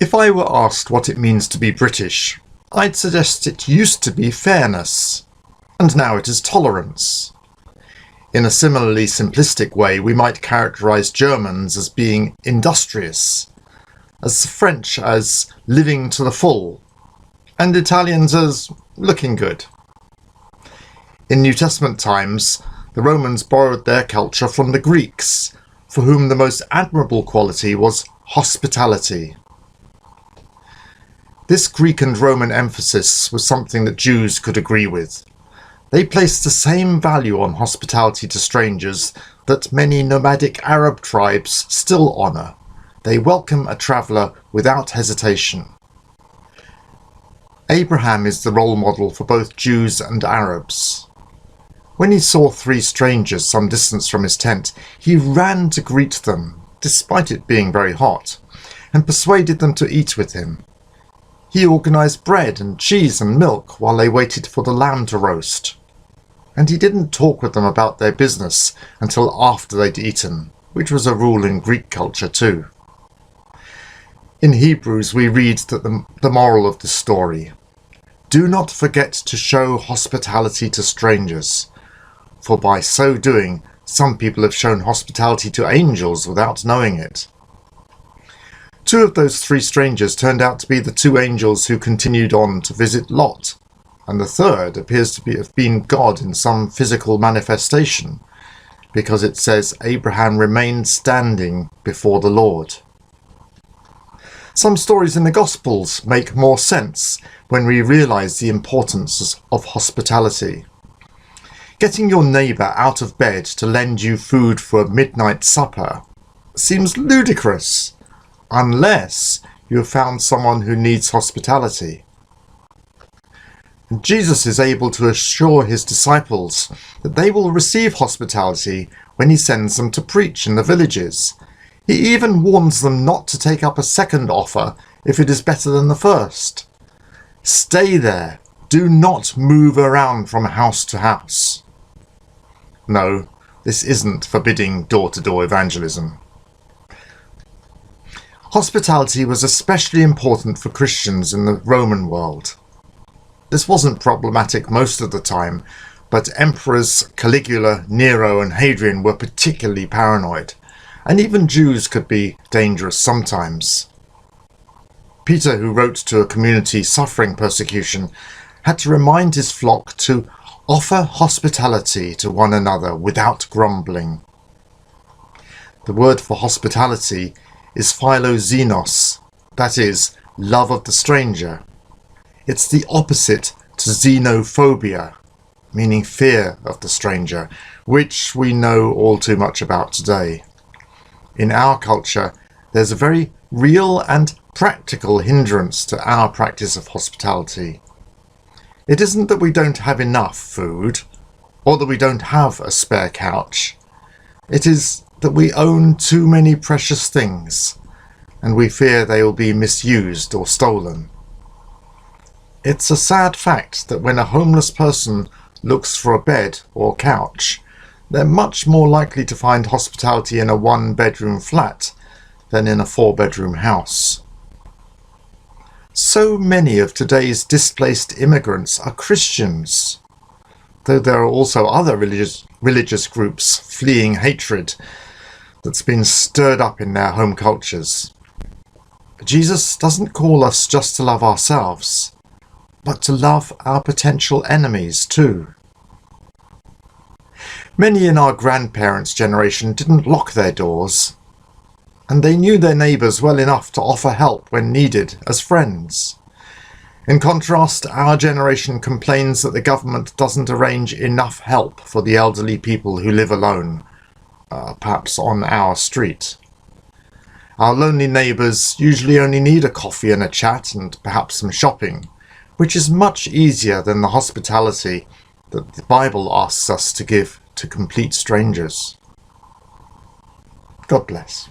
If I were asked what it means to be British, I'd suggest it used to be fairness, and now it is tolerance. In a similarly simplistic way, we might characterise Germans as being industrious, as French as living to the full, and Italians as looking good. In New Testament times, the Romans borrowed their culture from the Greeks, for whom the most admirable quality was hospitality. This Greek and Roman emphasis was something that Jews could agree with. They placed the same value on hospitality to strangers that many nomadic Arab tribes still honour. They welcome a traveller without hesitation. Abraham is the role model for both Jews and Arabs. When he saw 3 strangers some distance from his tent, he ran to greet them, despite it being very hot, and persuaded them to eat with him. He organised bread and cheese and milk while they waited for the lamb to roast. And he didn't talk with them about their business until after they'd eaten, which was a rule in Greek culture too. In Hebrews we read that the moral of the story: do not forget to show hospitality to strangers, for by so doing some people have shown hospitality to angels without knowing it. 2 of those 3 strangers turned out to be the 2 angels who continued on to visit Lot, and the 3rd appears to have been God in some physical manifestation, because it says Abraham remained standing before the Lord. Some stories in the Gospels make more sense when we realise the importance of hospitality. Getting your neighbour out of bed to lend you food for a midnight supper seems ludicrous, unless you have found someone who needs hospitality. Jesus is able to assure his disciples that they will receive hospitality when he sends them to preach in the villages. He even warns them not to take up a second offer if it is better than the first. Stay there. Do not move around from house to house. No, this isn't forbidding door-to-door evangelism. Hospitality was especially important for Christians in the Roman world. This wasn't problematic most of the time, but emperors Caligula, Nero and Hadrian were particularly paranoid, and even Jews could be dangerous sometimes. Peter, who wrote to a community suffering persecution, had to remind his flock to offer hospitality to one another without grumbling. The word for hospitality is philoxenos, that is, love of the stranger. It's the opposite to xenophobia, meaning fear of the stranger, which we know all too much about today. In our culture, there's a very real and practical hindrance to our practice of hospitality. It isn't that we don't have enough food, or that we don't have a spare couch. It is that we own too many precious things, and we fear they will be misused or stolen. It's a sad fact that when a homeless person looks for a bed or couch, they're much more likely to find hospitality in a 1-bedroom flat than in a 4-bedroom house. So many of today's displaced immigrants are Christians, though there are also other religious groups fleeing hatred that's been stirred up in their home cultures. Jesus doesn't call us just to love ourselves, but to love our potential enemies too. Many in our grandparents' generation didn't lock their doors, and they knew their neighbours well enough to offer help when needed as friends. In contrast, our generation complains that the government doesn't arrange enough help for the elderly people who live alone, perhaps on our street. Our lonely neighbours usually only need a coffee and a chat and perhaps some shopping, which is much easier than the hospitality that the Bible asks us to give to complete strangers. God bless.